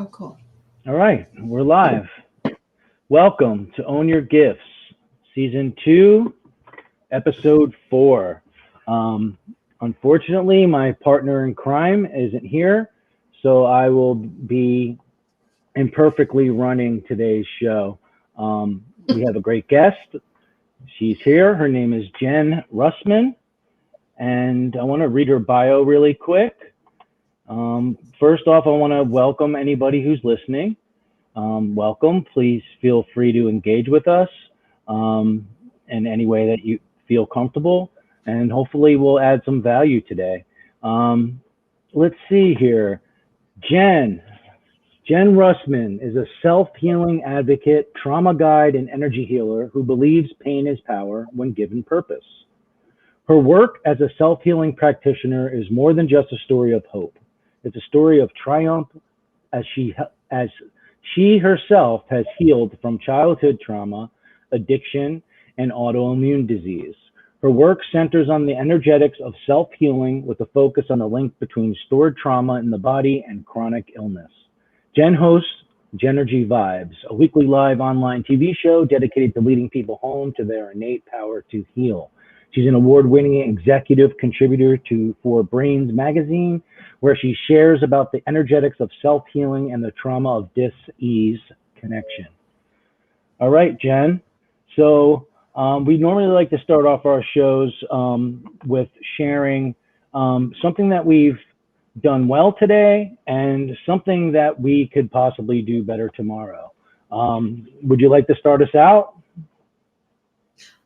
Oh, cool. All right, we're live. Welcome to Own Your Gifts, Season 2, Episode 4. Unfortunately, my partner in crime isn't here, so I will be imperfectly running today's show. We have a great guest. She's here. Her name is Jen Russman, and I want to read her bio really quick. First off, I want to welcome anybody who's listening. Welcome. Please feel free to engage with us in any way that you feel comfortable, and hopefully we'll add some value today. Let's see here. Jen Russman is a self-healing advocate, trauma guide, and energy healer who believes pain is power when given purpose. Her work as a self-healing practitioner is more than just a story of hope. It's a story of triumph as she herself has healed from childhood trauma, addiction, and autoimmune disease. Her work centers on the energetics of self-healing with a focus on the link between stored trauma in the body and chronic illness. Jen hosts Jenergy Vibes, a weekly live online TV show dedicated to leading people home to their innate power to heal. She's an award-winning executive contributor for Brains magazine, where she shares about the energetics of self-healing and the trauma of dis-ease connection. All right, Jen. So we normally like to start off our shows with sharing something that we've done well today and something that we could possibly do better tomorrow. Would you like to start us out?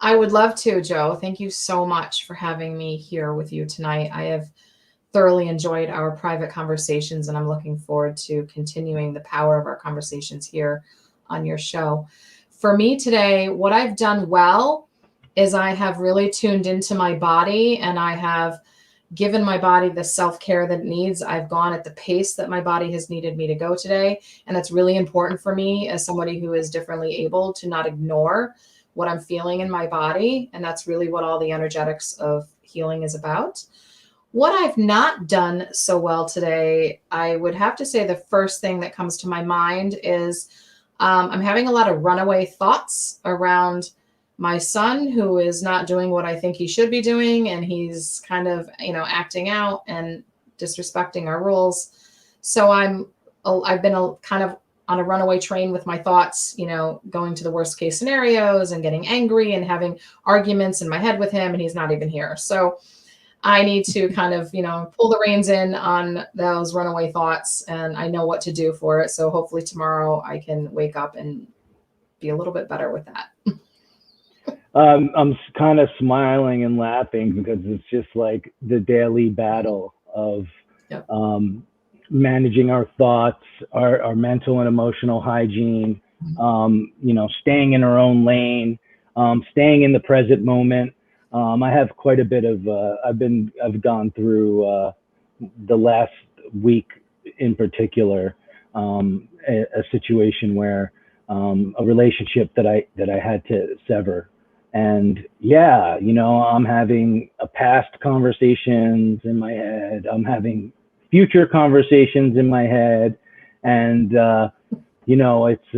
I would love to, Joe. Thank you so much for having me here with you tonight. I have thoroughly enjoyed our private conversations, and I'm looking forward to continuing the power of our conversations here on your show. For me today, what I've done well is I have really tuned into my body, and I have given my body the self-care that it needs. I've gone at the pace that my body has needed me to go today, and that's really important for me as somebody who is differently able to not ignore what I'm feeling in my body. And that's really what all the energetics of healing is about. What I've not done so well today, I would have to say the first thing that comes to my mind is I'm having a lot of runaway thoughts around my son, who is not doing what I think he should be doing. And he's kind of, acting out and disrespecting our rules. So I've been kind of on a runaway train with my thoughts, going to the worst case scenarios and getting angry and having arguments in my head with him, and he's not even here. So I need to kind of, pull the reins in on those runaway thoughts, and I know what to do for it. So hopefully tomorrow I can wake up and be a little bit better with that. I'm kind of smiling and laughing because it's just like the daily battle of Yep. Managing our thoughts, our mental and emotional hygiene, staying in our own lane, staying in the present moment. I have quite a bit of, I've gone through the last week in particular, a situation where a relationship that I had to sever. And yeah, I'm having past conversations in my head. I'm having future conversations in my head, and it's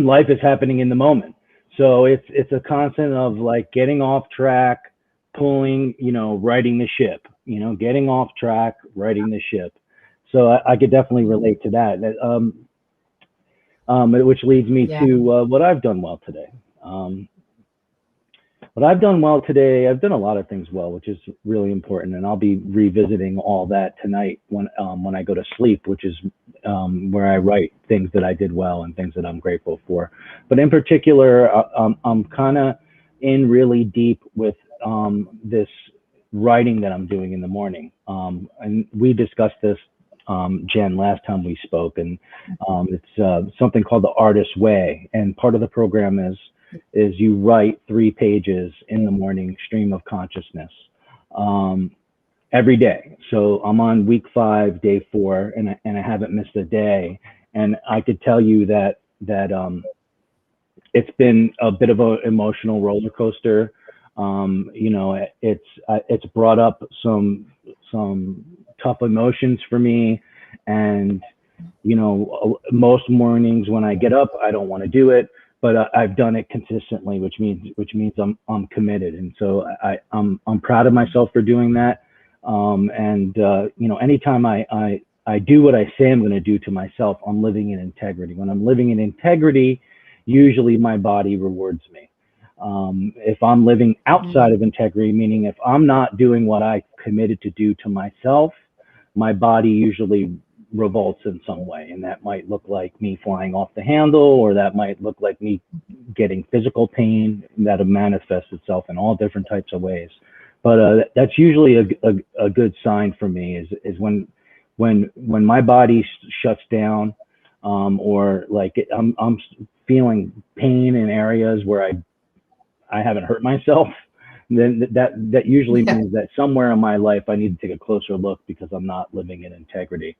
life is happening in the moment. So it's a constant of like getting off track, pulling, righting the ship, getting off track, righting the ship. So I could definitely relate to that. Which leads me to what I've done well today. I've done a lot of things well, which is really important, and I'll be revisiting all that tonight when I go to sleep, which is where I write things that I did well and things that I'm grateful for. But in particular, I'm kind of in really deep with this writing that I'm doing in the morning, and we discussed this, Jen, last time we spoke, and it's something called the Artist's Way, and part of the program is you write 3 pages in the morning stream of consciousness every day. So I'm on week 5, day 4, and I haven't missed a day. And I could tell you that it's been a bit of an emotional roller coaster. It's brought up some tough emotions for me, and most mornings when I get up, I don't want to do it, but I've done it consistently, which means I'm committed. And so I'm proud of myself for doing that. Anytime I do what I say I'm going to do to myself, I'm living in integrity. When I'm living in integrity, usually my body rewards me. If I'm living outside of integrity, meaning if I'm not doing what I committed to do to myself, my body usually revolts in some way. And that might look like me flying off the handle, or that might look like me getting physical pain that'll manifest itself in all different types of ways. But that's usually a good sign for me is when my body shuts down, or like I'm feeling pain in areas where I haven't hurt myself, then that usually means that somewhere in my life I need to take a closer look because I'm not living in integrity.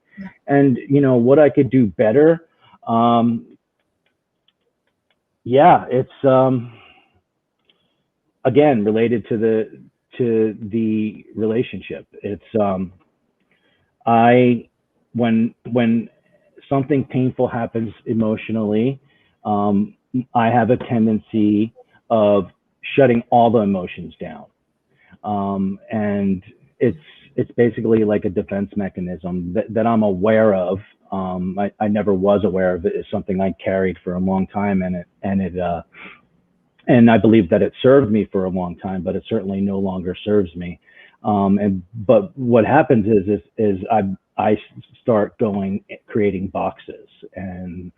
And what I could do better, it's again related to the relationship. It's when something painful happens emotionally, I have a tendency of shutting all the emotions down. And it's basically like a defense mechanism that I'm aware of. I never was aware of it. It's something I carried for a long time, and I believe that it served me for a long time, but it certainly no longer serves me. But what happens is I start creating boxes and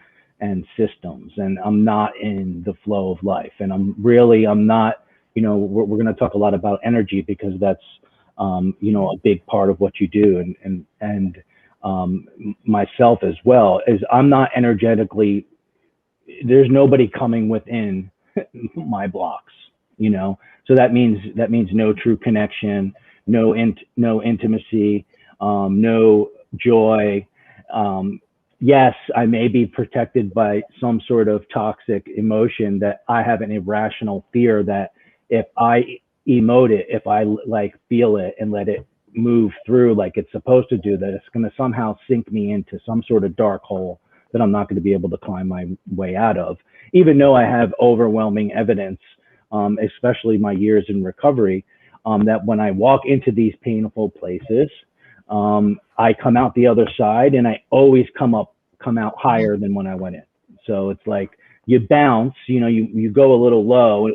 systems, and I'm not in the flow of life. And I'm not, we're going to talk a lot about energy because that's, a big part of what you do. And myself as well, is I'm not energetically, there's nobody coming within my blocks, so that means no true connection, no intimacy, no joy. Yes, I may be protected by some sort of toxic emotion that I have an irrational fear that if I emote it, if I feel it and let it move through like it's supposed to do, that it's going to somehow sink me into some sort of dark hole that I'm not going to be able to climb my way out of, even though I have overwhelming evidence, especially my years in recovery, that when I walk into these painful places, I come out the other side, and I always come out higher than when I went in. So it's like you bounce, you go a little low,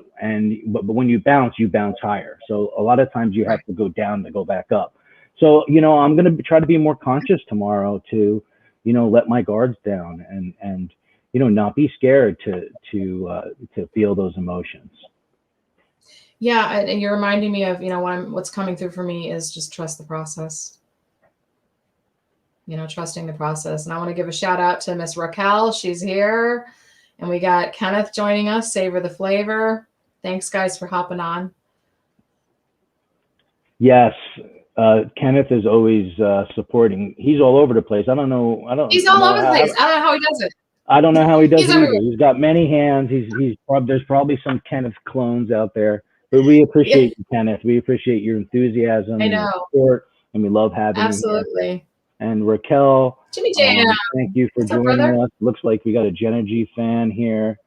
but when you bounce higher. So a lot of times you have to go down to go back up. So, I'm going to try to be more conscious tomorrow to, let my guards down and not be scared to feel those emotions. Yeah. And you're reminding me of, what's coming through for me is just trust the process. Trusting the process. And I want to give a shout out to Miss Raquel. She's here. And we got Kenneth joining us, Savor the Flavor. Thanks, guys, for hopping on. Yes. Kenneth is always supporting. He's all over the place. He's all over the place. I don't know how he does it. I don't know how he does it either. Everywhere. He's got many hands. There's probably some Kenneth clones out there. But we appreciate you, Kenneth. We appreciate your enthusiasm and your support, and we love having you. Absolutely. And Raquel, Jimmy Jam. Thank you for joining us. Looks like we got a Jenergy fan here.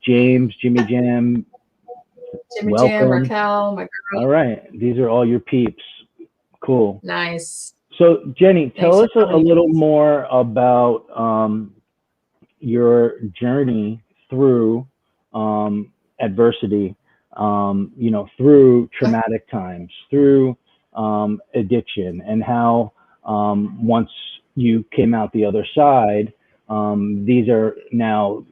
James, Jimmy Jam. Jimmy Jam, Raquel, my girl. All right. These are all your peeps. Cool. Nice. So, Jenny, tell us a little more about your journey through adversity, through traumatic times, through addiction, and how once you came out the other side, these are now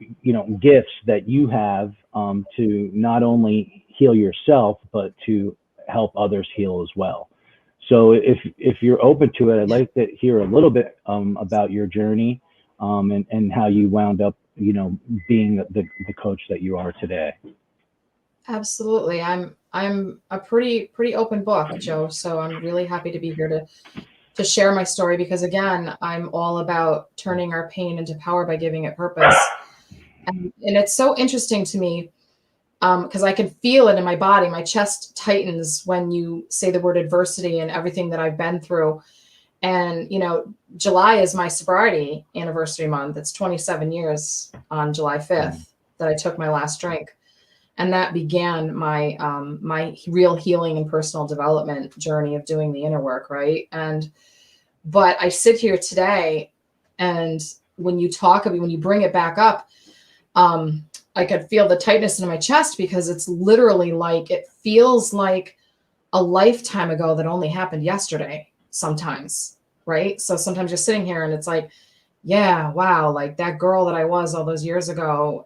gifts that you have to not only heal yourself but to help others heal as well. So if you're open to it, I'd like to hear a little bit about your journey and how you wound up being the coach that you are today. Absolutely. I'm a pretty open book, Joe. So I'm really happy to be here to share my story, because again, I'm all about turning our pain into power by giving it purpose. And it's so interesting to me because I can feel it in my body. My chest tightens when you say the word adversity and everything that I've been through. And, July is my sobriety anniversary month. It's 27 years on July 5th that I took my last drink. And that began my my real healing and personal development journey of doing the inner work, right? But I sit here today, and when you bring it back up, I could feel the tightness in my chest, because it's literally like, it feels like a lifetime ago that only happened yesterday sometimes, right? So sometimes you're sitting here and it's like, yeah, wow, like that girl that I was all those years ago,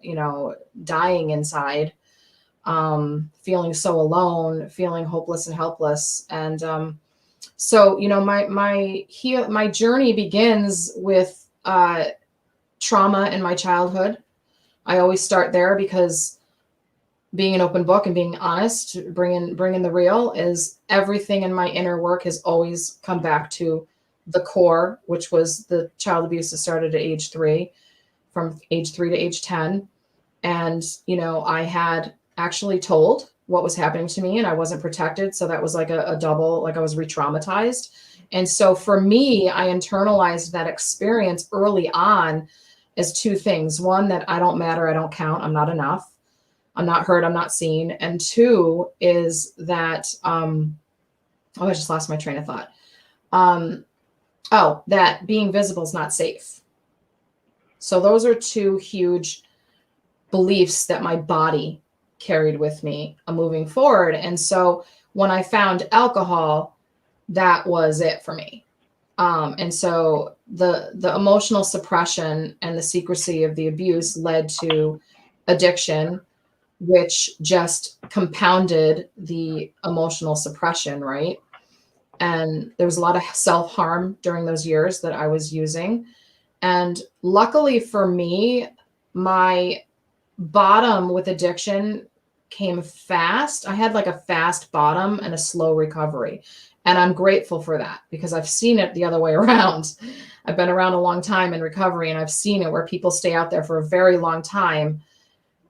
dying inside, feeling so alone, feeling hopeless and helpless. And so my journey begins with trauma in my childhood. I always start there, because being an open book and being honest, bringing the real, is everything in my inner work has always come back to the core, which was the child abuse that started at age 3, from age 3 to age 10. And, I had actually told what was happening to me, and I wasn't protected. So that was like a double, like I was re-traumatized. And so for me, I internalized that experience early on as 2 things. One, that I don't matter, I don't count, I'm not enough, I'm not heard, I'm not seen. And 2 is that, I just lost my train of thought. That being visible is not safe. So those are 2 huge beliefs that my body carried with me moving forward. And so when I found alcohol, that was it for me. And so the emotional suppression and the secrecy of the abuse led to addiction, which just compounded the emotional suppression, right? And there was a lot of self-harm during those years that I was using. And luckily for me, my bottom with addiction came fast. I had like a fast bottom and a slow recovery. And I'm grateful for that, because I've seen it the other way around. I've been around a long time in recovery, and I've seen it where people stay out there for a very long time.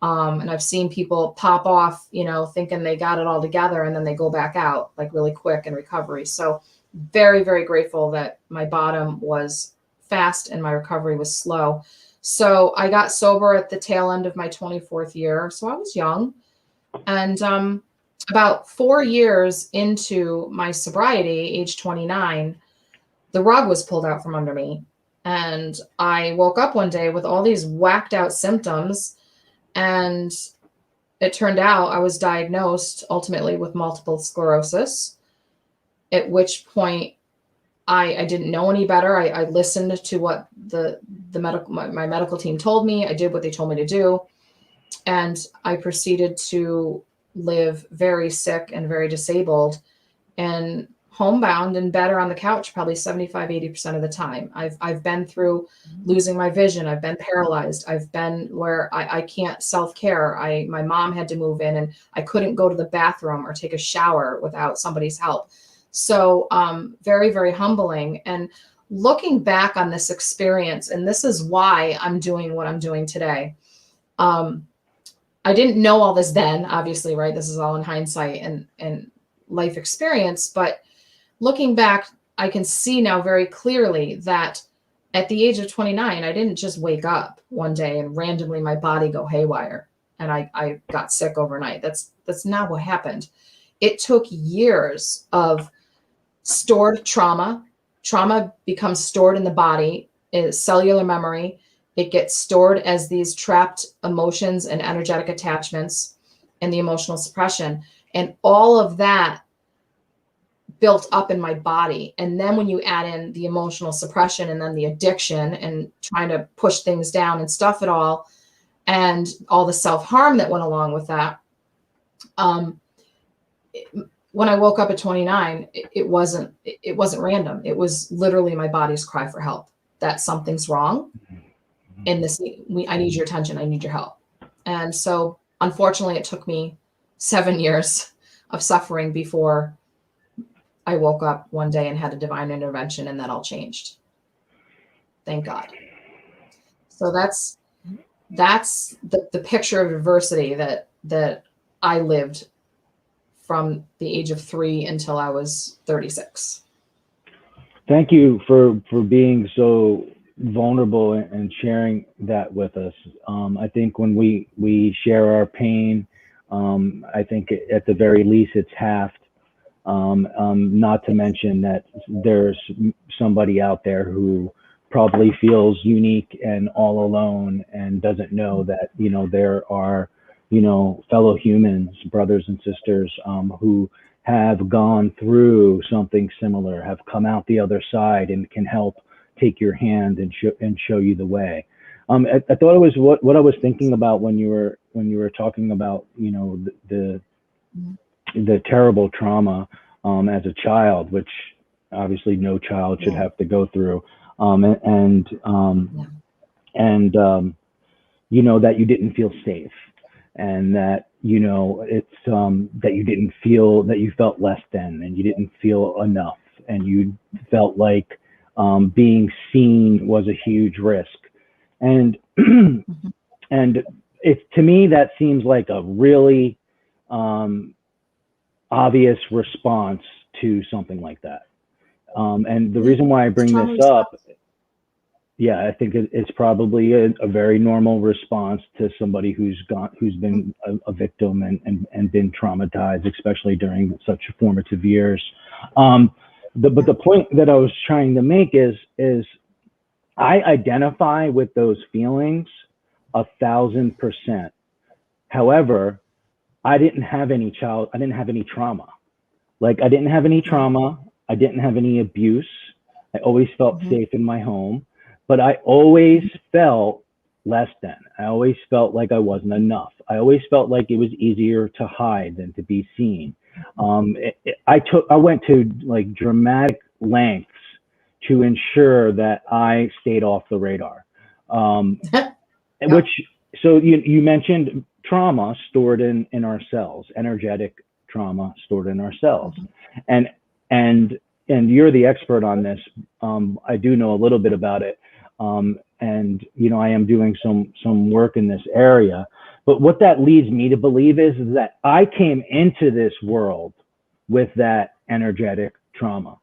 And I've seen people pop off, thinking they got it all together, and then they go back out like really quick in recovery. So very, very grateful that my bottom was fast and my recovery was slow. So I got sober at the tail end of my 24th year. So I was young. And about 4 years into my sobriety, age 29, the rug was pulled out from under me. And I woke up one day with all these whacked out symptoms. And it turned out I was diagnosed ultimately with multiple sclerosis, at which point I didn't know any better. I listened to what my medical team told me. I did what they told me to do. And I proceeded to live very sick and very disabled and homebound in bed or on the couch probably 75-80% of the time. I've been through losing my vision. I've been paralyzed. I've been where I can't self-care. My mom had to move in, and I couldn't go to the bathroom or take a shower without somebody's help. So very, very humbling. And looking back on this experience, and this is why I'm doing what I'm doing today. I didn't know all this then, obviously, right? This is all in hindsight and life experience. But looking back, I can see now very clearly that at the age of 29, I didn't just wake up one day and randomly my body go haywire and I got sick overnight. That's not what happened. It took years of stored trauma. Trauma becomes stored in the body, is cellular memory. It gets stored as these trapped emotions and energetic attachments and the emotional suppression. And all of that built up in my body. And then when you add in the emotional suppression and then the addiction and trying to push things down and stuff it all, and all the self-harm that went along with that, when I woke up at 29, it wasn't random. It was literally my body's cry for help, that something's wrong. And I need your attention. I need your help. And so unfortunately, it took me 7 years of suffering before I woke up one day and had a divine intervention, and that all changed. Thank God. So that's the picture of adversity that I lived from the age of 3 until I was 36. Thank you for being so vulnerable and sharing that with us. I think when we share our pain, I think at the very least it's halved. Not to mention that there's somebody out there who probably feels unique and all alone and doesn't know that, there are, fellow humans, brothers and sisters, who have gone through something similar, have come out the other side and can help take your hand and show you the way. I thought it was what I was thinking about when you were talking about, the terrible trauma as a child, which obviously no child should have to go through, and that you didn't feel safe, and that it's that you didn't feel that you felt less than, and you didn't feel enough, and you felt like being seen was a huge risk, and and to me that seems like a really obvious response to something like that. And the reason why I bring this up, I think it's probably a very normal response to somebody who's been a victim and been traumatized, especially during such formative years. But the point that I was trying to make is I identify with those feelings 1,000%. However, I didn't have any trauma. Like I didn't have any trauma. I didn't have any abuse. I always felt safe in my home, but I always felt less than. I always felt like I wasn't enough. I always felt like it was easier to hide than to be seen. I went to like dramatic lengths to ensure that I stayed off the radar. Which, so you mentioned trauma stored in our cells, energetic trauma stored in our cells, and you're the expert on this. I do know a little bit about it, and I am doing some work in this area. But what that leads me to believe is that I came into this world with that energetic trauma.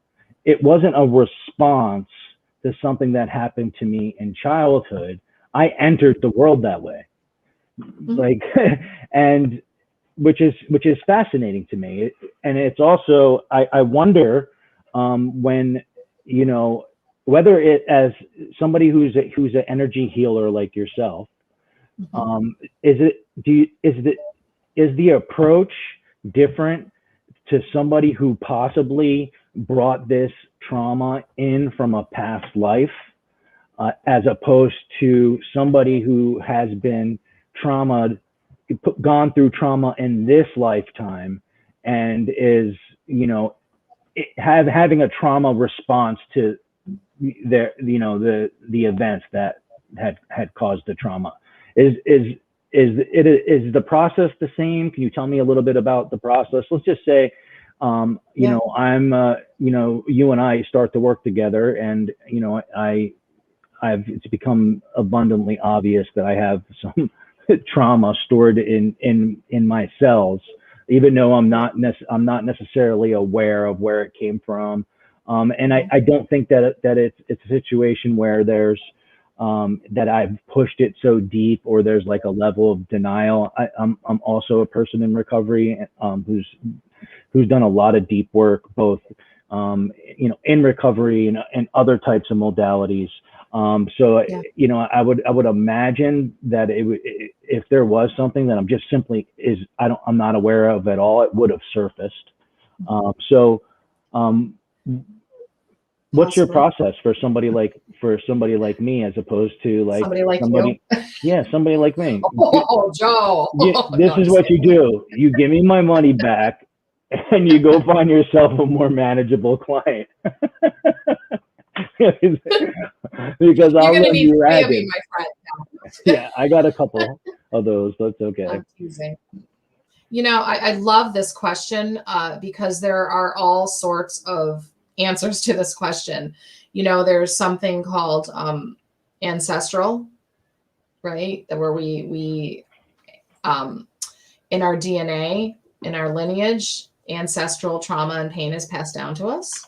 It wasn't a response to something that happened to me in childhood. I entered the world that way. Like, and which is fascinating to me. And it's also, I wonder when, whether it, as somebody who's an energy healer like yourself, is the approach different to somebody who possibly brought this trauma in from a past life, as opposed to somebody who has been gone through trauma in this lifetime and is, having a trauma response to the events that had caused the trauma? Is the process the same? Can you tell me a little bit about the process? Let's just say, I'm, you and I start to work together, and it's become abundantly obvious that I have some trauma stored in my cells, even though I'm not necessarily aware of where it came from. And I don't think that it's a situation where there's that I've pushed it so deep, or there's like a level of denial. I'm also a person in recovery, who's done a lot of deep work, both in recovery and other types of modalities. I would imagine that if there was something that I'm just simply I'm not aware of at all, it would have surfaced. What's your process for somebody like me, as opposed to like somebody somebody like me? Oh, Joe. This is what you do. You give me my money back, and you go find yourself a more manageable client. Because I'll run you ragged. My friend. Yeah, I got a couple of those. That's okay. I'm teasing. I love this question because there are all sorts of answers to this question. There's something called ancestral, right? Where we in our DNA, in our lineage, ancestral trauma and pain is passed down to us.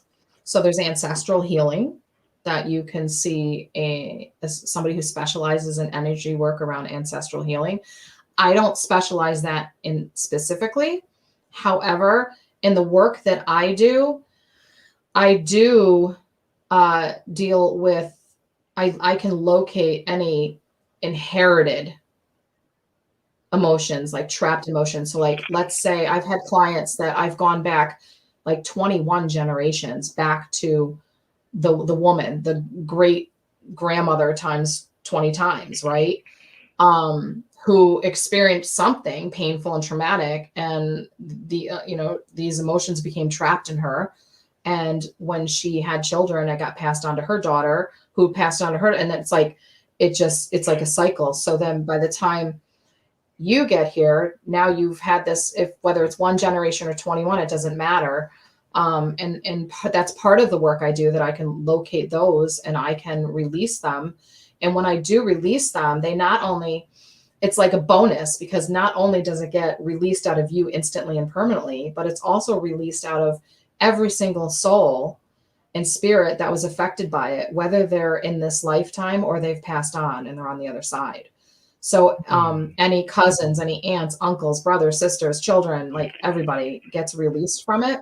So there's ancestral healing that you can see as somebody who specializes in energy work around ancestral healing. I don't specialize that in specifically. However, in the work that I do deal with, I can locate any inherited emotions, like trapped emotions. So like, let's say I've had clients that I've gone back like 21 generations back to the woman, the great grandmother times 20 times, right? Who experienced something painful and traumatic, and these emotions became trapped in her. And when she had children, it got passed on to her daughter, who passed on to her, and it's like it's like a cycle. So then by the time you get here, now you've had this, if whether it's one generation or 21, it doesn't matter. And that's part of the work I do, that I can locate those and I can release them. And when I do release them, they not only, it's like a bonus, because not only does it get released out of you instantly and permanently, but it's also released out of every single soul and spirit that was affected by it, whether they're in this lifetime or they've passed on and they're on the other side. So any cousins, any aunts, uncles, brothers, sisters, children, like everybody gets released from it.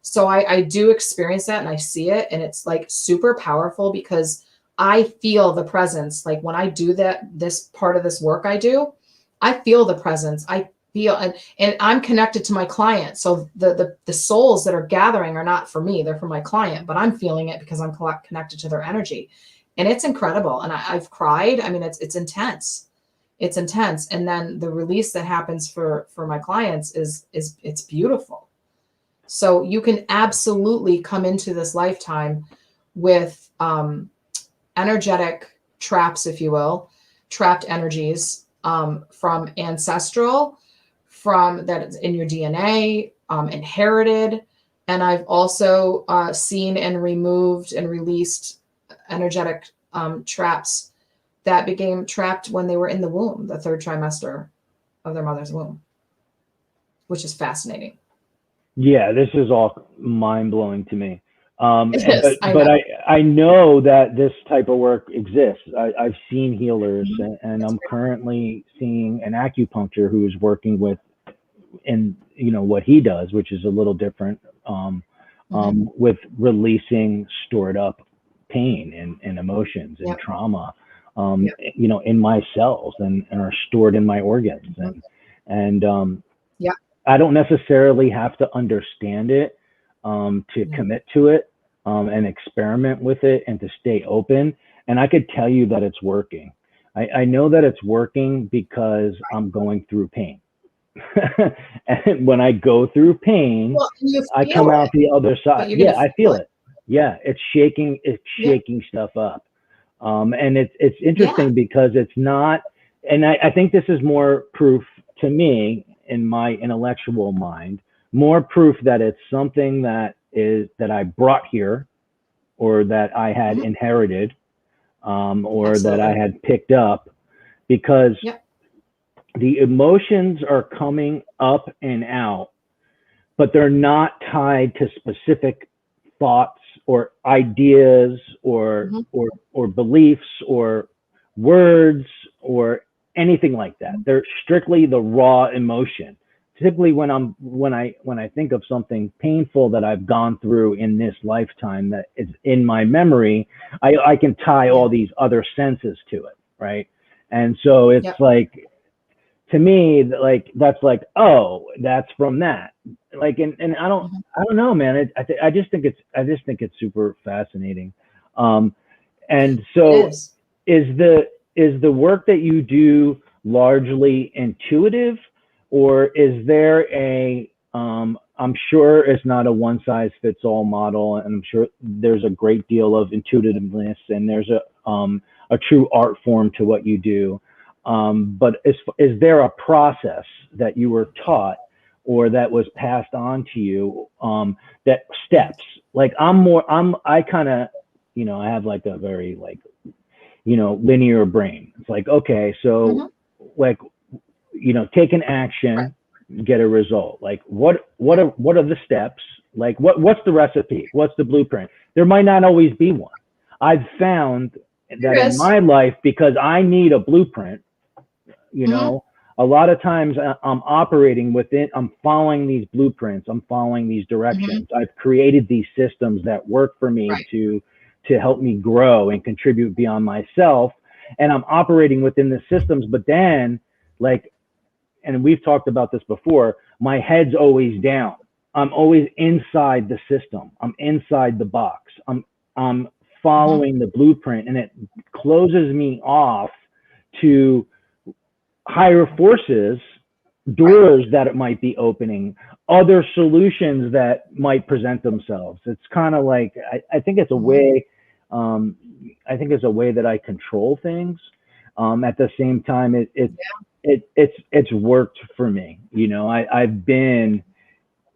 So I do experience that and I see it, and it's like super powerful because I feel the presence. Like when I do this part of this work I do, I feel the presence. I feel, and I'm connected to my client. So the souls that are gathering are not for me, they're for my client, but I'm feeling it because I'm connected to their energy. And it's incredible. And I've cried. I mean, it's intense. It's intense. And then the release that happens for my clients is it's beautiful. So you can absolutely come into this lifetime with energetic traps, if you will, trapped energies from ancestral, from that is in your DNA, inherited. And I've also seen and removed and released energetic traps that became trapped when they were in the womb, the third trimester of their mother's womb, which is fascinating. Yeah, this is all mind blowing to me. It is, But I know that this type of work exists. I've seen healers, and I'm currently seeing an acupuncture who is working with, and what he does, which is a little different, with releasing stored up pain and emotions and trauma, in my cells and are stored in my organs, and I don't necessarily have to understand it to commit to it and experiment with it and to stay open. And I could tell you that it's working. I know that it's working because I'm going through pain. And when I go through pain, I come out the other side. Yeah, I feel it. Yeah, it's shaking stuff up. And it's interesting because it's not, and I think this is more proof to me in my intellectual mind, more proof that it's something that I brought here, or that I had inherited, or that I had picked up, because the emotions are coming up and out, but they're not tied to specific thoughts or ideas or beliefs or words or anything like that. They're strictly the raw emotion. Typically when I think of something painful that I've gone through in this lifetime that is in my memory, I can tie all these other senses to it, right? And so it's like, to me, like, that's like, oh, that's from that. Like, and I don't know, man. I just think it's super fascinating. And so is the work that you do largely intuitive, or is there I'm sure it's not a one size fits all model, and I'm sure there's a great deal of intuitiveness, and there's a true art form to what you do. But is there a process that you were taught or that was passed on to you, that steps? Like I kind of, I have like a very like, linear brain. It's like, okay, so like, take an action, get a result. Like what are the steps, Like what's the recipe? What's the blueprint? There might not always be one. I've found that in my life, because I need a blueprint, you know, a lot of times I'm operating within, I'm following these blueprints, I'm following these directions. I've created these systems that work for me to help me grow and contribute beyond myself. And I'm operating within the systems, but then like, and we've talked about this before, my head's always down. I'm always inside the system. I'm inside the box. I'm following the blueprint, and it closes me off to higher forces, doors that it might be opening, other solutions that might present themselves. It's kind of like, I think it's a way, I think it's a way that I control things. At the same time, it's worked for me. You know, I've been,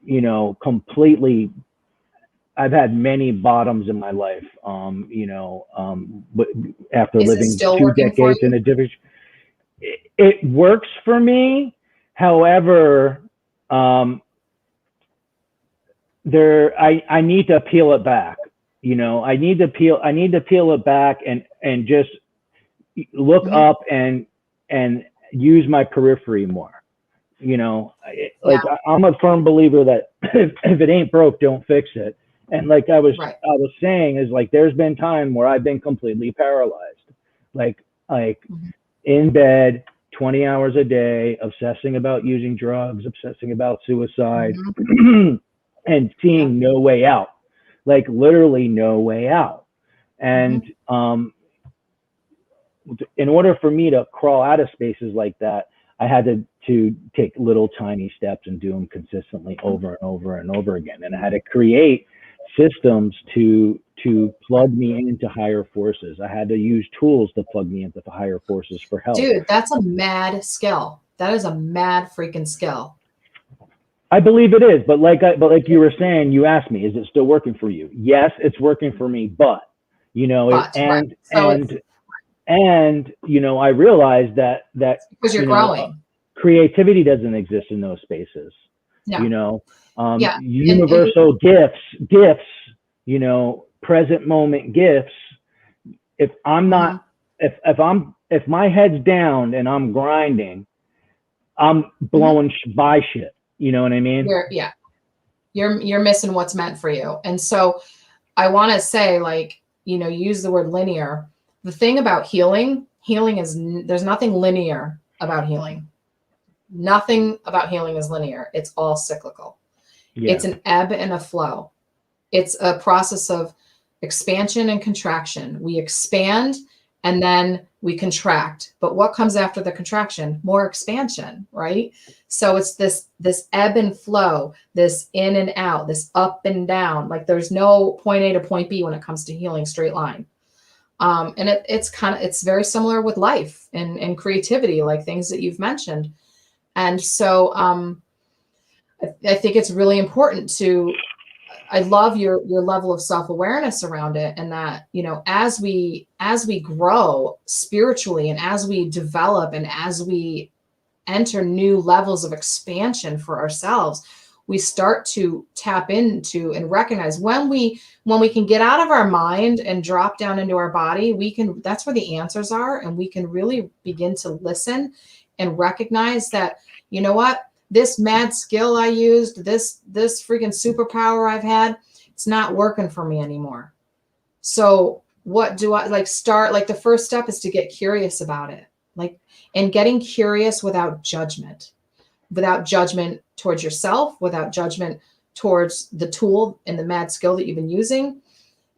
you know, completely, I've had many bottoms in my life, you know, but after living 2 decades in a division, it works for me. However, I need to peel it back. You know, I need to peel it back and just look up and use my periphery more. You know, like I'm a firm believer that if it ain't broke, don't fix it. And like I was saying, is like there's been time where I've been completely paralyzed, like in bed 20 hours a day, obsessing about using drugs, obsessing about suicide, and seeing no way out, like literally no way out. And in order for me to crawl out of spaces like that, I had to take little tiny steps and do them consistently over and over and over again. And I had to create systems to plug me into higher forces. I had to use tools to plug me into the higher forces for help. Dude, that's a mad skill. That is a mad freaking skill. I believe it is, but like you were saying, you asked me, is it still working for you? Yes, it's working for me, but you know, and you know, I realized that because you're growing. Creativity doesn't exist in those spaces. No. You know, universal gifts, you know, present moment gifts. If I'm not, if my head's down and I'm grinding, I'm blowing by shit. You know what I mean? You're missing what's meant for you. And so I want to say, like, you know, use the word linear. The thing about healing is there's nothing linear about healing. Nothing about healing is linear. It's all cyclical. It's an ebb and a flow. It's a process of expansion and contraction. We expand and then we contract. But what comes after the contraction? More expansion, right? So it's this ebb and flow, this in and out, this up and down. Like there's no point A to point B when it comes to healing, straight line. And it's very similar with life and creativity, like things that you've mentioned. And so I think it's really important I love your level of self-awareness around it. And that, you know, as we grow spiritually and as we develop and as we enter new levels of expansion for ourselves, we start to tap into and recognize when we can get out of our mind and drop down into our body, that's where the answers are. And we can really begin to listen and recognize that, you know what, this mad skill I used, this freaking superpower I've had, it's not working for me anymore. So what do I start? Like the first step is to get curious about it, and getting curious without judgment towards yourself, without judgment towards the tool and the mad skill that you've been using,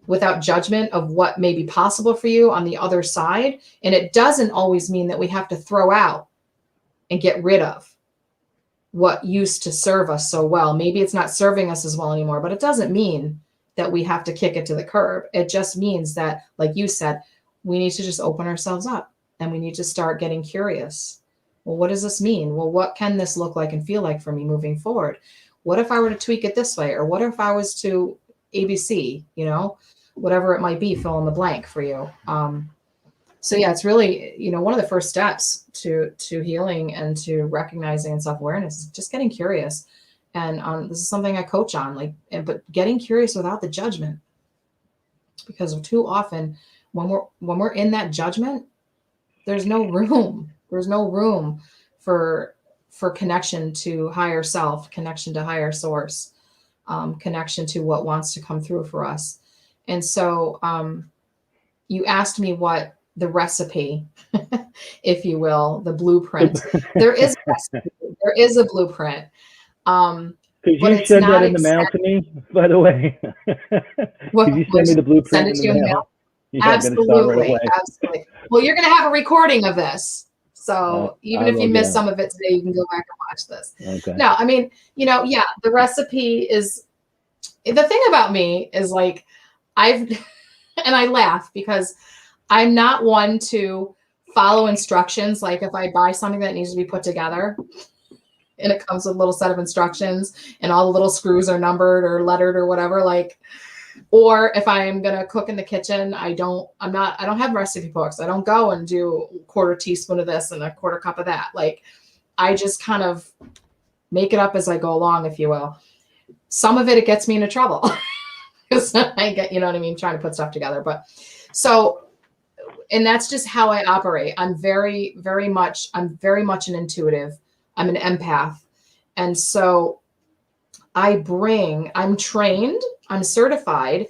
without judgment of what may be possible for you on the other side. And it doesn't always mean that we have to throw out and get rid of what used to serve us so well. Maybe it's not serving us as well anymore, but it doesn't mean that we have to kick it to the curb. It just means that, like you said, we need to just open ourselves up and we need to start getting curious. Well, what does this mean? Well, what can this look like and feel like for me moving forward? What if I were to tweak it this way? Or what if I was to ABC, you know, whatever it might be, fill in the blank for you. So yeah, it's really, you know, one of the first steps to healing and to recognizing and self-awareness is just getting curious And this is something I coach on, like, but getting curious without the judgment, because too often when we're in that judgment, there's no room. There's no room for connection to higher self, connection to higher source, connection to what wants to come through for us. And so you asked me what the recipe, if you will, the blueprint. There is a recipe. There is a blueprint. Could but you it's send not that in the mail to me, by the way? Could you send me the blueprint in the mail? Yeah, Absolutely. right away. Absolutely. Well, you're going to have a recording of this. So even if you miss some of it today, you can go back and watch this. Okay. No, I mean, yeah, the recipe is, the thing about me is like, and I laugh because I'm not one to follow instructions. Like if I buy something that needs to be put together and it comes with a little set of instructions and all the little screws are numbered or lettered or whatever, like, or if I'm going to cook in the kitchen, I don't have recipe books. I don't go and do a quarter teaspoon of this and a quarter cup of that. Like I just kind of make it up as I go along, if you will. Some of it gets me into trouble because I get, you know what I mean, trying to put stuff together. But so, and that's just how I operate. I'm very, very much an intuitive. I'm an empath. And so I'm trained, I'm certified,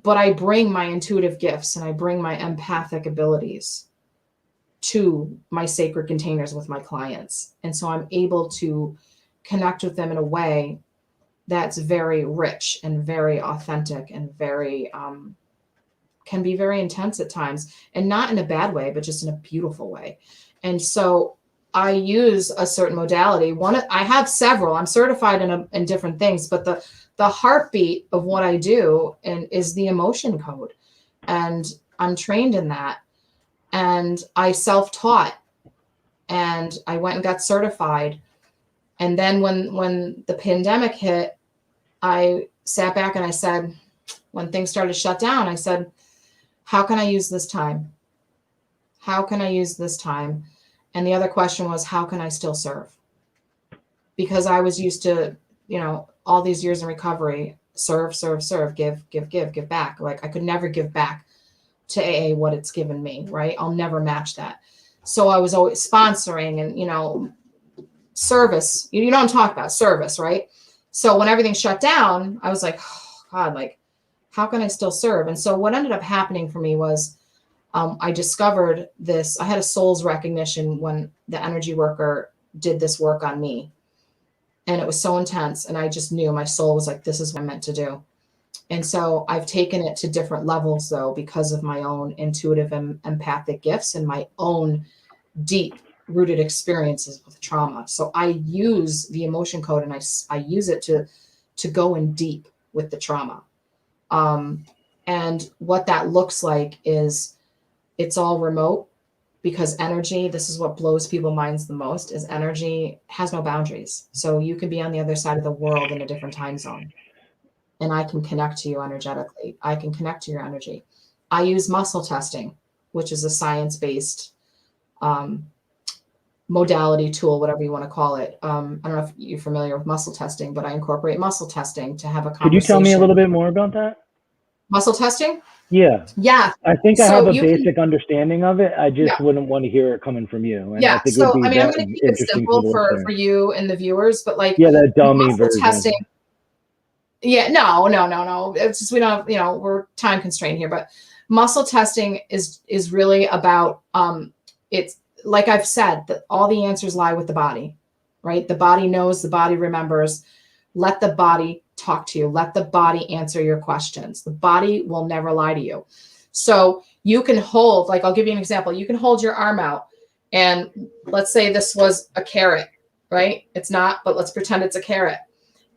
but I bring my intuitive gifts and I bring my empathic abilities to my sacred containers with my clients. And so I'm able to connect with them in a way that's very rich and very authentic and very, can be very intense at times, and not in a bad way, but just in a beautiful way. And so I use a certain modality. I have several. I'm certified in different things, but the heartbeat of what I do is the emotion code, and I'm trained in that. And I self-taught, and I went and got certified. And then when the pandemic hit, I sat back and I said, when things started to shut down, I said, how can I use this time? How can I use this time? And the other question was, how can I still serve? Because I was used to, all these years in recovery, serve, give back. Like I could never give back to AA what it's given me, right? I'll never match that. So I was always sponsoring and, service. You don't talk about service, right? So when everything shut down, I was like, oh God, like, how can I still serve? And so what ended up happening for me was, I discovered this. I had a soul's recognition when the energy worker did this work on me. And it was so intense. And I just knew my soul was like, this is what I'm meant to do. And so I've taken it to different levels, though, because of my own intuitive and empathic gifts and my own deep rooted experiences with trauma. So I use the emotion code and I use it to go in deep with the trauma. And what that looks like is it's all remote, because energy, this is what blows people's minds the most, is energy has no boundaries. So you can be on the other side of the world in a different time zone, and I can connect to you energetically. I can connect to your energy. I use muscle testing, which is a science-based modality tool, whatever you want to call it. I don't know if you're familiar with muscle testing, but I incorporate muscle testing to have a conversation. Could you tell me a little bit more about that? Muscle testing? Yeah. Yeah. I think I have a basic understanding of it. I just wouldn't want to hear it coming from you. And yeah. I think So, it would be I'm going to keep it simple for you and the viewers, but like, the dummy muscle version. Testing. Yeah, no. It's just, we don't have, we're time constrained here, but muscle testing is really about, it's like I've said, that all the answers lie with the body, right? The body knows, the body remembers. Let the body talk to you. Let the body answer your questions. The body will never lie to you. So you can hold, like, I'll give you an example. You can hold your arm out, and let's say this was a carrot, right? It's not, but let's pretend it's a carrot.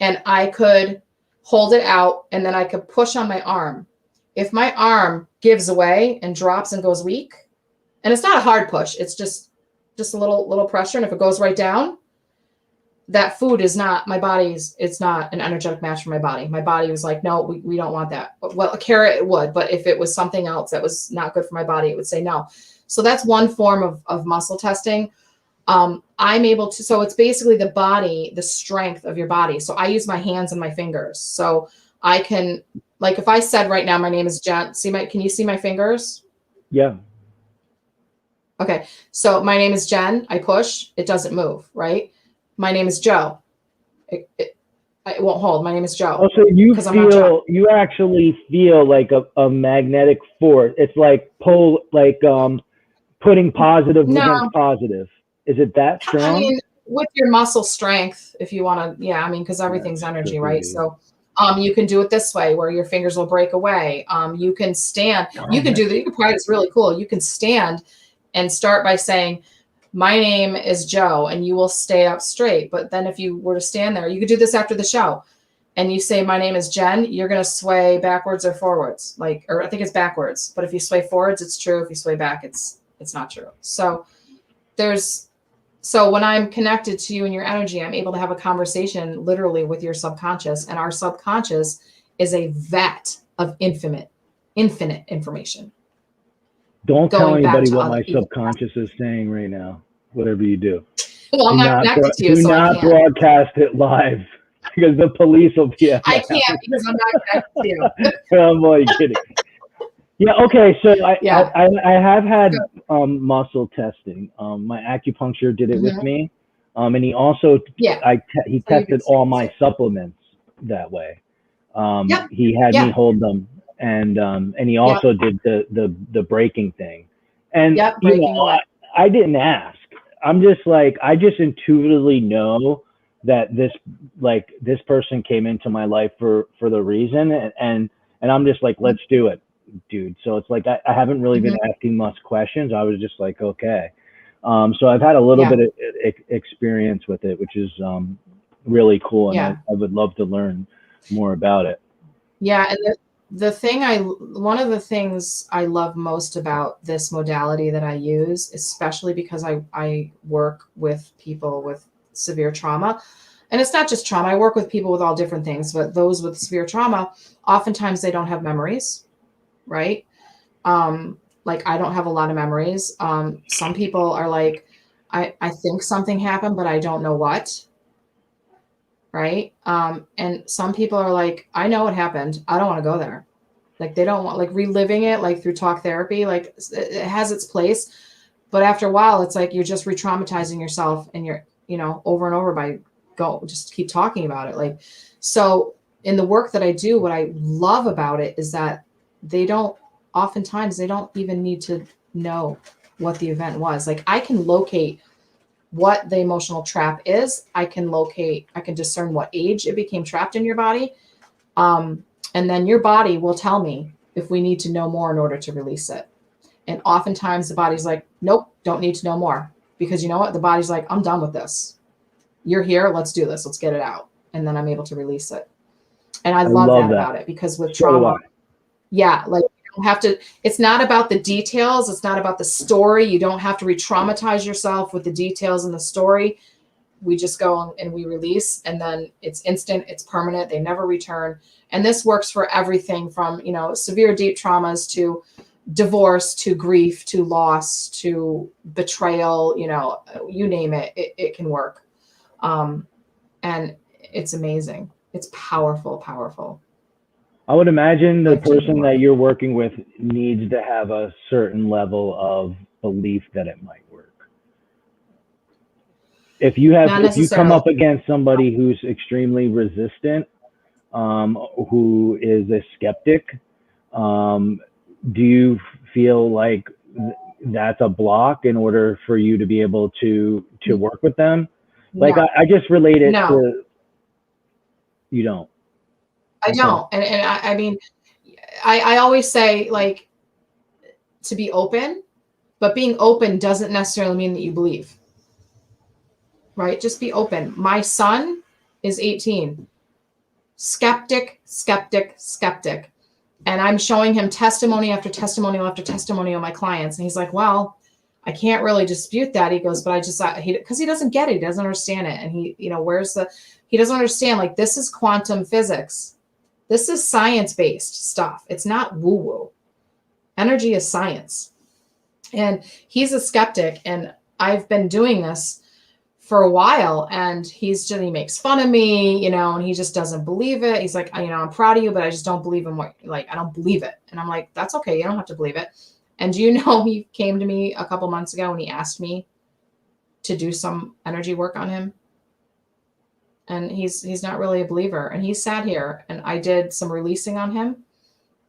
And I could hold it out, and then I could push on my arm. If my arm gives away and drops and goes weak, and it's not a hard push, it's just a little pressure. And if it goes right down, that food is not it's not an energetic match for my body. My body was like, no, we don't want that. Well, a carrot, it would, but if it was something else that was not good for my body, it would say no. So that's one form of muscle testing. I'm able to, so it's basically the body, the strength of your body. So I use my hands and my fingers. So I can, like, if I said right now, my name is Jen, can you see my fingers? Yeah. Okay. So my name is Jen. I push, it doesn't move, right? My name is Joe. It won't hold. My name is Joe. Oh, so you actually feel like a magnetic force. It's like putting positive against positive. Is it that strong? I mean, with your muscle strength, if you want to, yeah, I mean, because everything's energy, right? So you can do it this way where your fingers will break away. You can stand, you can do that. You can probably, it's really cool. You can stand and start by saying, my name is Joe, and you will stay up straight. But then if you were to stand there, you could do this after the show and you say, my name is Jen, you're going to sway backwards or forwards, or I think it's backwards, but if you sway forwards, it's true. If you sway back, it's not true. So so when I'm connected to you and your energy, I'm able to have a conversation literally with your subconscious, and our subconscious is a vat of infinite information. Don't tell anybody what my subconscious is saying right now, whatever you do. Well, I'm not connected to you, so I can't. Do not broadcast it live because the police will be at I can't because I'm not connected to you. I'm only kidding. Yeah, okay, so I have had muscle testing. My acupuncture did it with me. And he also he tested all my supplements that way. He had me hold them. And he also did the breaking thing, and I didn't ask. I'm just like, I just intuitively know that this person came into my life for the reason, and I'm just like, let's do it, dude. So it's like I haven't really been asking much questions. I was just like, okay. So I've had a little bit of experience with it, which is really cool, and I would love to learn more about it. Yeah, and one of the things I love most about this modality that I use, especially because I work with people with severe trauma, and it's not just trauma. I work with people with all different things, but those with severe trauma, oftentimes they don't have memories, right? Like I don't have a lot of memories. Some people are like, I think something happened, but I don't know what. Right. And some people are like, I know what happened. I don't want to go there. Like they don't want, like, reliving it, like through talk therapy, like it has its place. But after a while, it's like, you're just re-traumatizing yourself, and you're, over and over by just keep talking about it. Like, so in the work that I do, what I love about it is that oftentimes they don't even need to know what the event was. Like I can locate what the emotional trap is. I can discern what age it became trapped in your body. And then your body will tell me if we need to know more in order to release it. And oftentimes the body's like, nope, don't need to know more. Because you know what? The body's like, I'm done with this. You're here. Let's do this. Let's get it out. And then I'm able to release it. And I love that about it, because with trauma, like you don't have to, it's not about the details. It's not about the story. You don't have to re-traumatize yourself with the details in the story. We just go and we release, and then it's instant, it's permanent. They never return. And this works for everything from, severe deep traumas to divorce, to grief, to loss, to betrayal, you name it, it can work. And it's amazing. It's powerful, powerful. I would imagine the person that you're working with needs to have a certain level of belief that it might work. If you come up against somebody who's extremely resistant, who is a skeptic, do you feel like that's a block in order for you to be able to work with them? Like I just relate it to, you don't. I don't. And I mean, I always say, like, to be open, but being open doesn't necessarily mean that you believe, right? Just be open. My son is 18, skeptic. And I'm showing him testimony after testimony after testimony of my clients. And he's like, well, I can't really dispute that. He goes, but because he doesn't get it. He doesn't understand it. And he doesn't understand, like, this is quantum physics. This is science-based stuff. It's not woo-woo. Energy is science. And he's a skeptic. And I've been doing this for a while, and he makes fun of me, and he just doesn't believe it. He's like, I'm proud of you, but I just don't believe in I don't believe it. And I'm like, that's okay. You don't have to believe it. And he came to me a couple months ago and he asked me to do some energy work on him. And he's not really a believer. And he sat here and I did some releasing on him,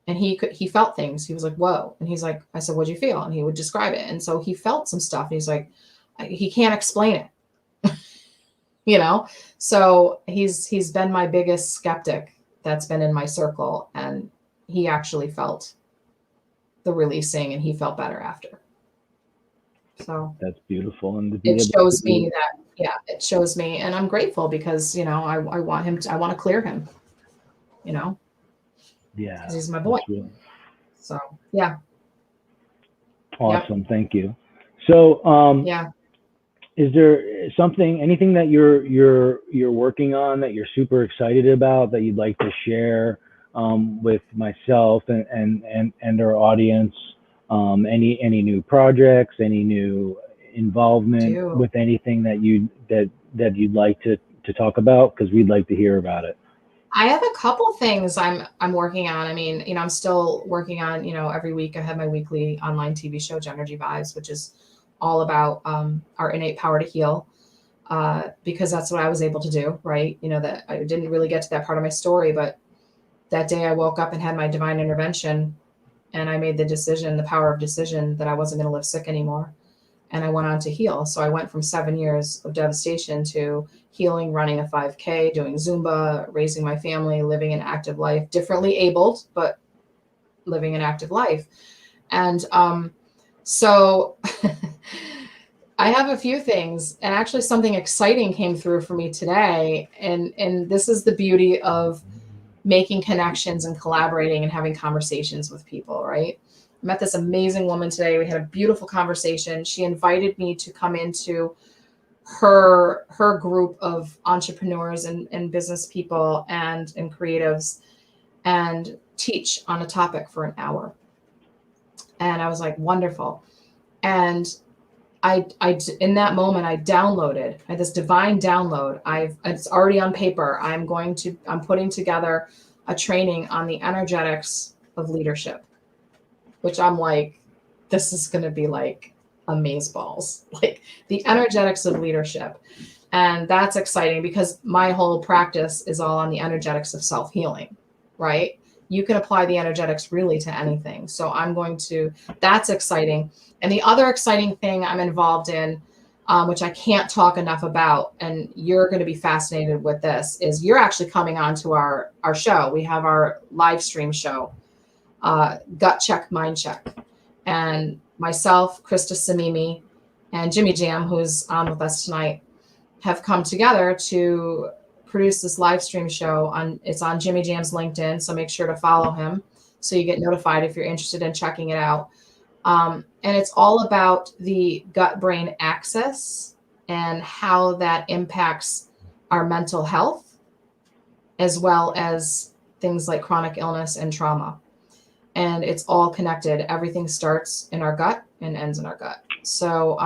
and he felt things. He was like, whoa. And he's like, I said, what'd you feel? And he would describe it. And so he felt some stuff. And he's like, he can't explain it. So he's been my biggest skeptic that's been in my circle, and he actually felt the releasing and he felt better after. So that's beautiful. And it shows me it shows me, and I'm grateful because, I want to clear him, yeah, because he's my boy. Really... So, yeah. Awesome. Yep. Thank you. So, yeah. Is there anything that you're working on that you're super excited about that you'd like to share with myself and our audience? Any new projects, any new involvement with anything that you'd like to talk about? Because we'd like to hear about it. I have a couple things I'm working on. I mean, I'm still working on, every week I have my weekly online TV show, Jenergy Vibes, which is all about our innate power to heal, because that's what I was able to do, right? That I didn't really get to that part of my story, but that day I woke up and had my divine intervention, and I made the power of decision, that I wasn't going to live sick anymore. And I went on to heal. So I went from 7 years of devastation to healing, running a 5K, doing Zumba, raising my family, living an active life, differently abled, but living an active life. And so I have a few things, and actually something exciting came through for me today. And this is the beauty of making connections and collaborating and having conversations with people, right? I met this amazing woman today. We had a beautiful conversation. She invited me to come into her group of entrepreneurs and business people and creatives and teach on a topic for an hour. And I was like, wonderful. And I in that moment, I had this divine download. It's already on paper. I'm putting together a training on the energetics of leadership, which I'm like, this is going to be like amazeballs, like the energetics of leadership. And that's exciting because my whole practice is all on the energetics of self-healing, right? You can apply the energetics really to anything. So that's exciting. And the other exciting thing I'm involved in, which I can't talk enough about, and you're going to be fascinated with this, is you're actually coming on to our show. We have our live stream show, Gut Check, Mind Check. And myself, Krista Samimi, and Jimmy Jam, who's on with us tonight, have come together to produce this live stream show. It's on Jimmy Jam's LinkedIn, so make sure to follow him so you get notified if you're interested in checking it out. And it's all about the gut-brain axis and how that impacts our mental health, as well as things like chronic illness and trauma. And it's all connected. Everything starts in our gut and ends in our gut. So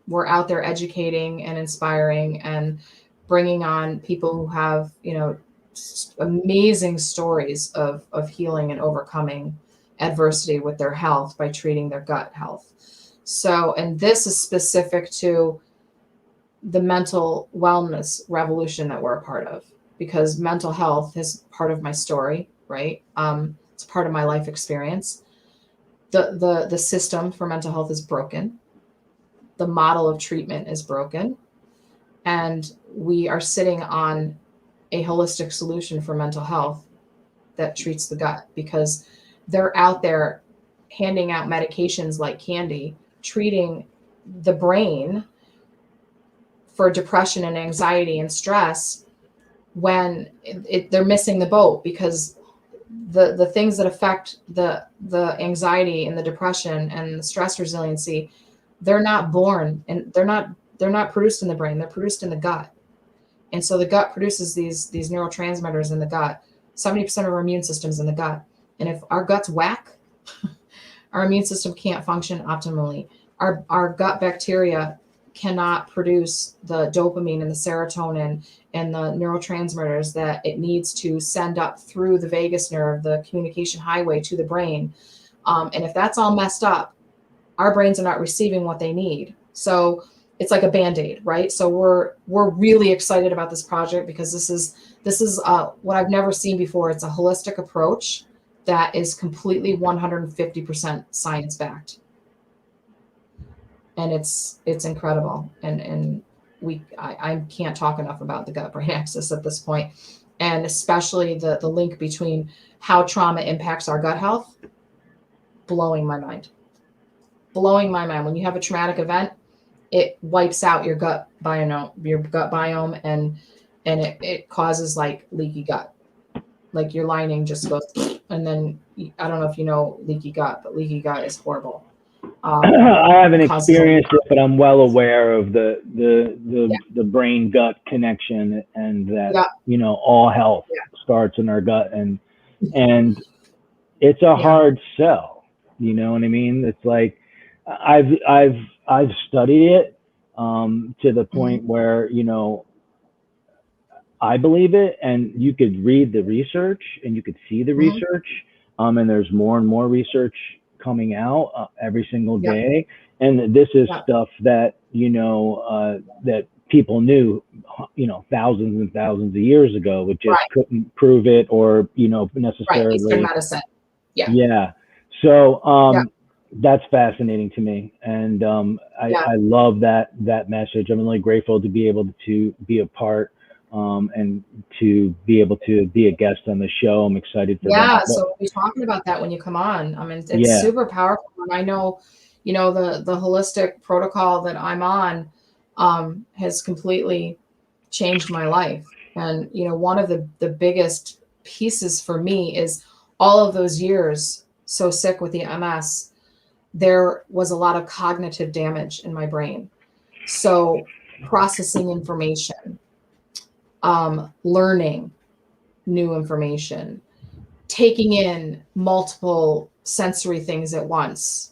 we're out there educating and inspiring and bringing on people who have, amazing stories of healing and overcoming adversity with their health by treating their gut health. So, and this is specific to the mental wellness revolution that we're a part of, because mental health is part of my story, right? It's part of my life experience. The system for mental health is broken. The model of treatment is broken. And we are sitting on a holistic solution for mental health that treats the gut, because they're out there handing out medications like candy, treating the brain for depression and anxiety and stress, when they're missing the boat, because the things that affect the anxiety and the depression and the stress resiliency, they're not born, and they're not produced in the brain. They're produced in the gut. And so the gut produces these neurotransmitters in the gut. 70% of our immune system's in the gut. And if our gut's whack, our immune system can't function optimally. our gut bacteria cannot produce the dopamine and the serotonin and the neurotransmitters that it needs to send up through the vagus nerve, the communication highway to the brain. And if that's all messed up, our brains are not receiving what they need. So it's like a Band-Aid, right? So we're really excited about this project because this is what I've never seen before. It's a holistic approach that is completely 150% science backed. And it's incredible. And I can't talk enough about the gut brain axis at this point. And especially the link between how trauma impacts our gut health, blowing my mind. Blowing my mind. When you have a traumatic event, it wipes out your gut biome, and it causes like leaky gut. Like your lining just goes, and then I don't know if you know leaky gut, but leaky gut is horrible. I haven't experienced it, but I'm well aware of the brain gut connection, and that all health starts in our gut, and it's a hard sell. You know what I mean? It's like I've studied it to the point where I believe it, and you could read the research and you could see the research, and there's more and more research coming out every single day, and this is stuff that that people knew thousands and thousands of years ago, but just couldn't prove it or necessarily. Eastern medicine. So that's fascinating to me, and I love that message. I'm really grateful to be able to be a part, and to be able to be a guest on the show. I'm excited for that. So we'll be talking about that when you come on. I mean, it's super powerful, and I know, the holistic protocol that I'm on has completely changed my life. And one of the biggest pieces for me is all of those years so sick with the MS, there was a lot of cognitive damage in my brain. So processing information, learning new information, taking in multiple sensory things at once,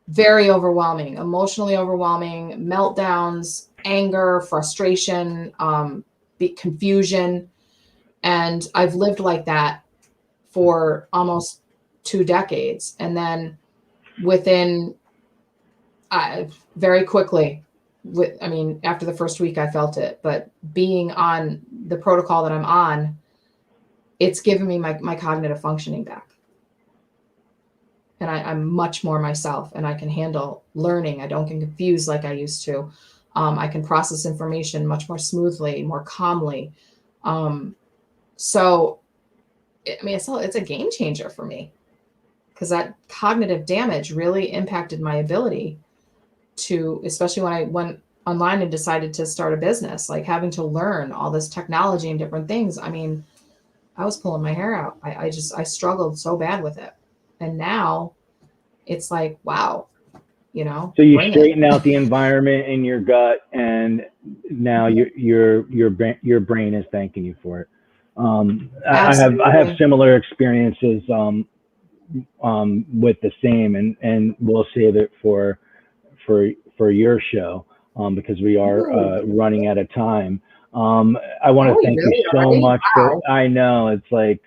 very overwhelming, emotionally overwhelming, meltdowns, anger, frustration, confusion. And I've lived like that for almost 2 decades. And then within very quickly, after the first week I felt it, but being on the protocol that I'm on, it's given me my cognitive functioning back. And I'm much more myself, and I can handle learning. I don't get confused like I used to. I can process information much more smoothly, more calmly. So, it's a game changer for me, because that cognitive damage really impacted my ability to, especially when I went online and decided to start a business, like having to learn all this technology and different things. I was pulling my hair out. I struggled so bad with it. And now it's like, wow, So you straighten out the environment in your gut, and now your brain is thanking you for it. I have similar experiences with the same, and we'll save it for your show, because we are running out of time. I want to thank you so much for. I know it's like.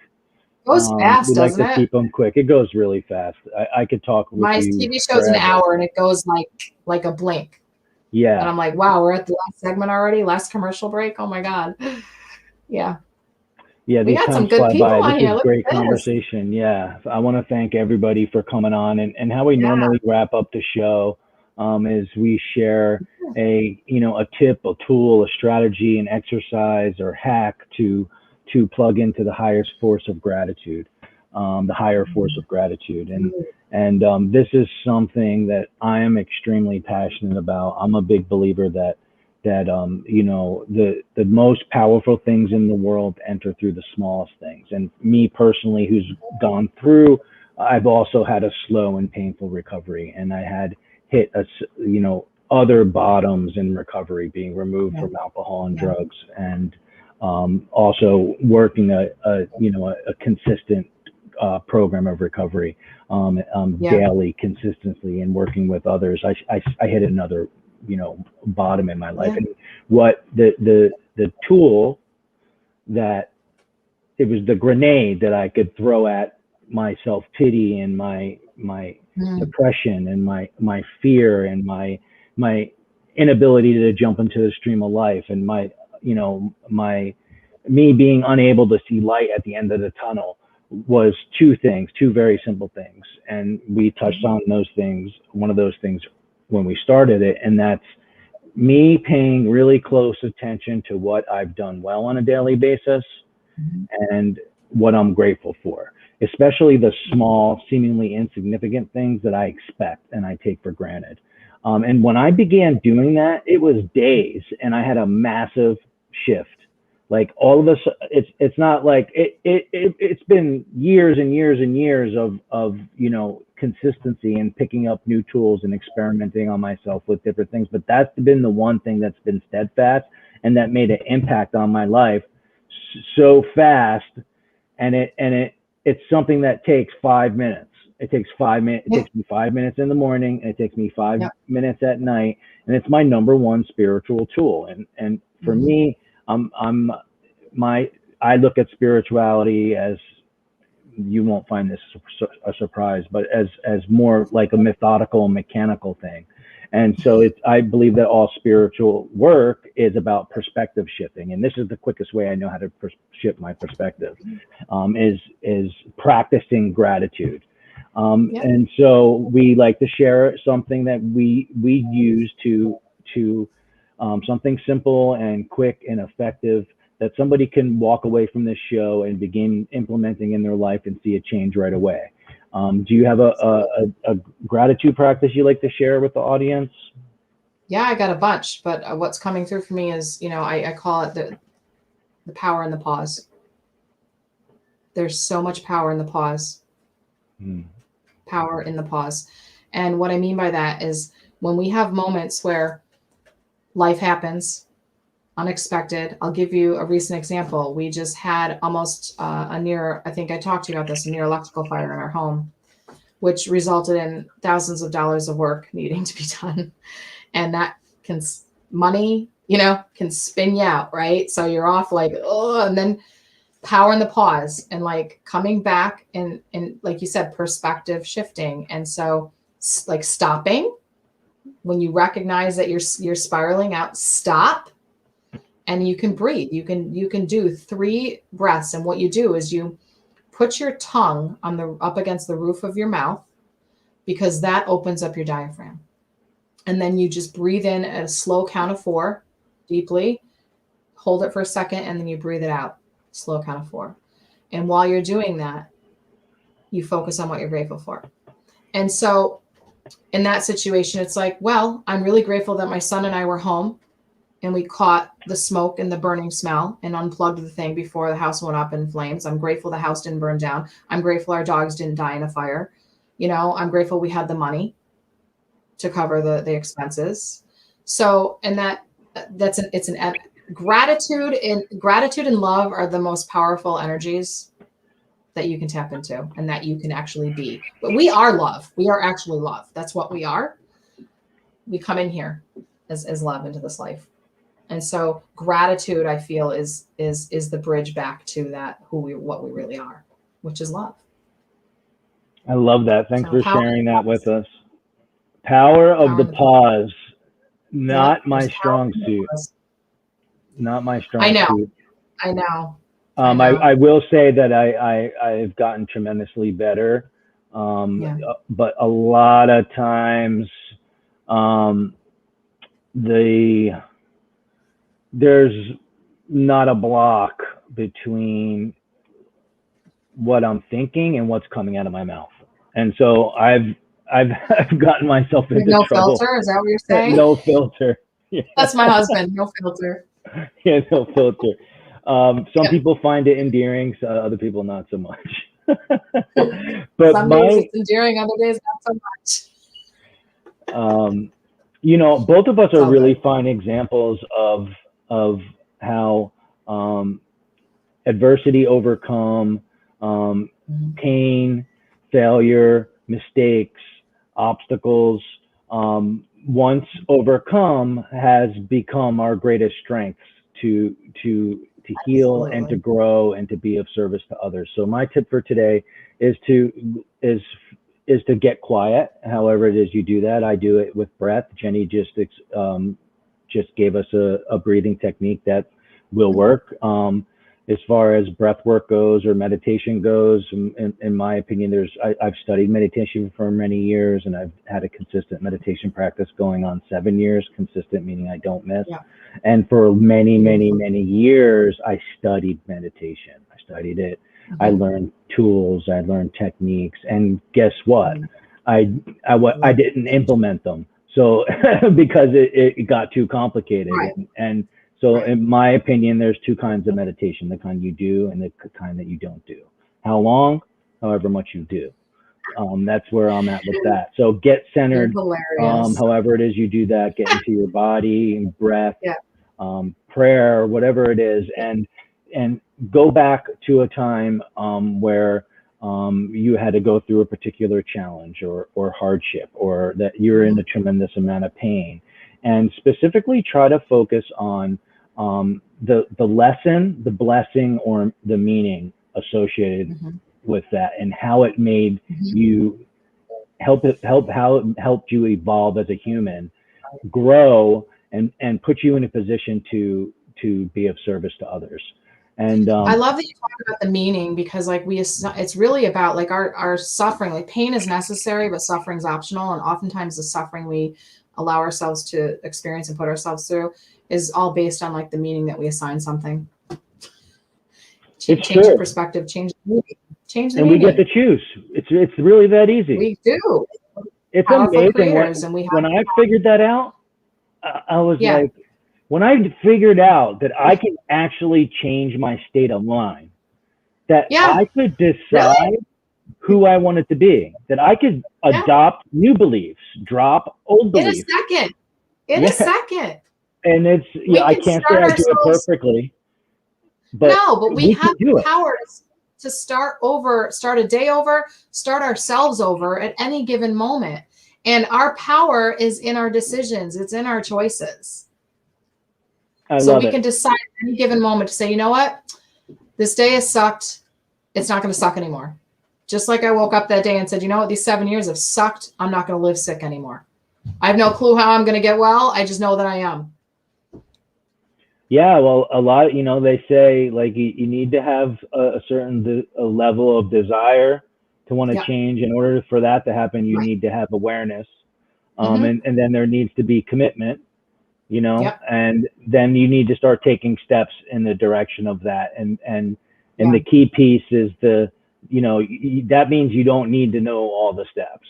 It goes fast, we like doesn't to it? keep them quick. It goes really fast. I could talk with My you TV show's forever. an hour, and it goes like a blink. Yeah. And I'm like, wow, we're at the last segment already. Last commercial break. Oh my God. Yeah. Yeah, We got some good people on here. This is great conversation. Yeah, I want to thank everybody for coming on. And how we normally wrap up the show is we share a tip, a tool, a strategy, an exercise or hack to plug into the highest force of gratitude, the higher force of gratitude. And this is something that I am extremely passionate about. I'm a big believer that the most powerful things in the world enter through the smallest things. And me personally, who's gone through, I've also had a slow and painful recovery, and I had hit other bottoms in recovery, being removed from alcohol and drugs, and also working a consistent program of recovery, daily, consistently, and working with others. I hit another, bottom in my life. And what the tool that, it was the grenade that I could throw at my self-pity and my depression and my fear and my inability to jump into the stream of life, and me being unable to see light at the end of the tunnel, was two very simple things. And we touched on those things, one of those things when we started it, and that's me paying really close attention to what I've done well on a daily basis and what I'm grateful for, especially the small, seemingly insignificant things that I expect and I take for granted. And when I began doing that, it was days, and I had a massive shift. Like all of us, it's not like it's been years and years and years of consistency and picking up new tools and experimenting on myself with different things. But that's been the one thing that's been steadfast and that made an impact on my life so fast. And it's something that takes 5 minutes. It takes 5 minutes. It takes me 5 minutes in the morning, and it takes me 5 minutes at night. And it's my number one spiritual tool. And for me, I look at spirituality as, you won't find this a surprise, but as more like a methodical and mechanical thing. And so I believe that all spiritual work is about perspective shifting. And this is the quickest way I know how to shift my perspective, is practicing gratitude. And so we like to share something that we use to something simple and quick and effective that somebody can walk away from this show and begin implementing in their life and see a change right away. Do you have a gratitude practice you like to share with the audience? Yeah, I got a bunch, but what's coming through for me is, I call it the power in the pause. There's so much power in the pause. Power in the pause. And what I mean by that is when we have moments where life happens, unexpected. I'll give you a recent example. We just had almost I think I talked to you about this, a near electrical fire in our home, which resulted in thousands of dollars of work needing to be done. And that money, can spin you out, right? So you're off like, oh, and then power in the pause and like coming back and like you said, perspective shifting. And so like stopping when you recognize that you're spiraling out, stop. And you can breathe. You can do 3 breaths. And what you do is you put your tongue up against the roof of your mouth, because that opens up your diaphragm. And then you just breathe in at a slow count of 4 deeply, hold it for a second, and then you breathe it out, slow count of 4. And while you're doing that, you focus on what you're grateful for. And so in that situation, it's like, well, I'm really grateful that my son and I were home, and we caught the smoke and the burning smell and unplugged the thing before the house went up in flames. I'm grateful the house didn't burn down. I'm grateful our dogs didn't die in a fire. I'm grateful we had the money to cover the expenses. So, and gratitude and love are the most powerful energies that you can tap into and that you can actually be. But we are love. We are actually love. That's what we are. We come in here as love into this life. And so gratitude, I feel, is the bridge back to that, what we really are, which is love. I love that. Thanks for sharing that with us. Power of the pause, not my strong suit. Not my strong suit. I know. I will say that I've gotten tremendously better. But a lot of times, there's not a block between what I'm thinking and what's coming out of my mouth. And so I've gotten myself into no trouble. Filter? Is that what you're saying? No filter. Yeah. That's my husband. No filter. Yeah, no filter. Some people find it endearing, so other people not so much. But some days it's endearing, other days not so much. Both of us are really fine examples of how adversity overcome, pain, failure, mistakes, obstacles, once overcome, has become our greatest strengths to heal and to grow and to be of service to others. So my tip for today is to get quiet. However it is you do that. I do it with breath. Jenny just gave us a breathing technique that will work. As far as breath work goes or meditation goes, in my opinion, I've studied meditation for many years, and I've had a consistent meditation practice going on 7 years. Consistent meaning I don't miss. Yeah. And for many, many, many years, I studied meditation. I studied it. I learned tools. I learned techniques. And guess what? I didn't implement them. So because it got too complicated. Right. And so in my opinion, there's two kinds of meditation: the kind you do and the kind that you don't do. How long? However much you do. That's where I'm at with that. So get centered. However it is you do that, get into your body and breath, prayer, whatever it is, and go back to a time where you had to go through a particular challenge or hardship, or that you're in a tremendous amount of pain, and specifically try to focus on the lesson, the blessing, or the meaning associated with that, and how it made you how it helped you evolve as a human, grow, and put you in a position to be of service to others. And I love that you talk about the meaning, because like it's really about like our suffering. Like pain is necessary, but suffering's optional. And oftentimes the suffering we allow ourselves to experience and put ourselves through is all based on like the meaning that we assign something. Change your perspective, change the meaning, change the meaning. And we get to choose. It's really that easy. We do. It's amazing. When I figured that out, I was like, when I figured out that I can actually change my state of mind, that I could decide who I wanted to be, that I could adopt new beliefs, drop old beliefs. In a second. And it's, I can't say I do it perfectly. But no, but we have the power to start over, start a day over, start ourselves over at any given moment. And our power is in our decisions. It's in our choices. So we can decide at any given moment to say, you know what, this day has sucked. It's not going to suck anymore. Just like I woke up that day and said, you know what, these 7 years have sucked. I'm not going to live sick anymore. I have no clue how I'm going to get well. I just know that I am. Yeah, well, a lot, they say like you need to have a certain level of desire to want to change. In order for that to happen, you need to have awareness. And then there needs to be commitment, and then you need to start taking steps in the direction of that. And the key piece is that means you don't need to know all the steps,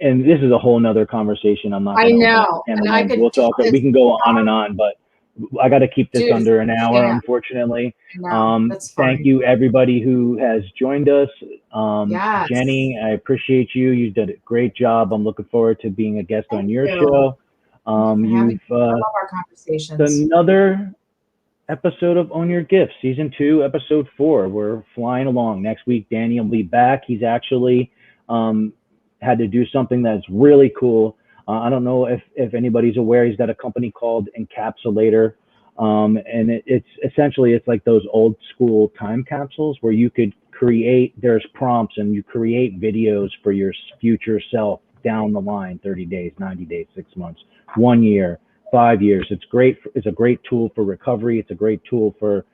and this is a whole nother conversation. I'm not. I know. And we'll talk. We can go on and on, but I got to keep this under an hour, unfortunately. Thank you, everybody who has joined us. Jenny, I appreciate you. You did a great job. I'm looking forward to being a guest on your show. I love our conversations. Another episode of Own Your Gifts, season 2, episode 4. We're flying along. Next week, Danny will be back. He's actually had to do something that's really cool. I don't know if anybody's aware, he's got a company called Encapsulator. And it's essentially like those old school time capsules where you could create, there's prompts and you create videos for your future self down the line, 30 days, 90 days, 6 months, 1 year, 5 years. It's great. It's a great tool for recovery. It's a great tool for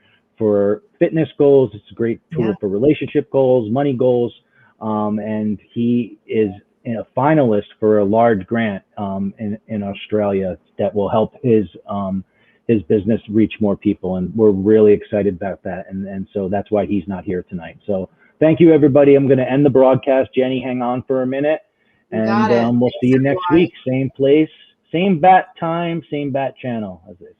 fitness goals. It's a great tool for relationship goals, money goals. And he is a finalist for a large grant in Australia that will help his business reach more people, and we're really excited about that. And so that's why he's not here tonight. So thank you, everybody. I'm going to end the broadcast. Jenny, hang on for a minute, and we'll see you next week. Same place, same bat time, same bat channel, as they say.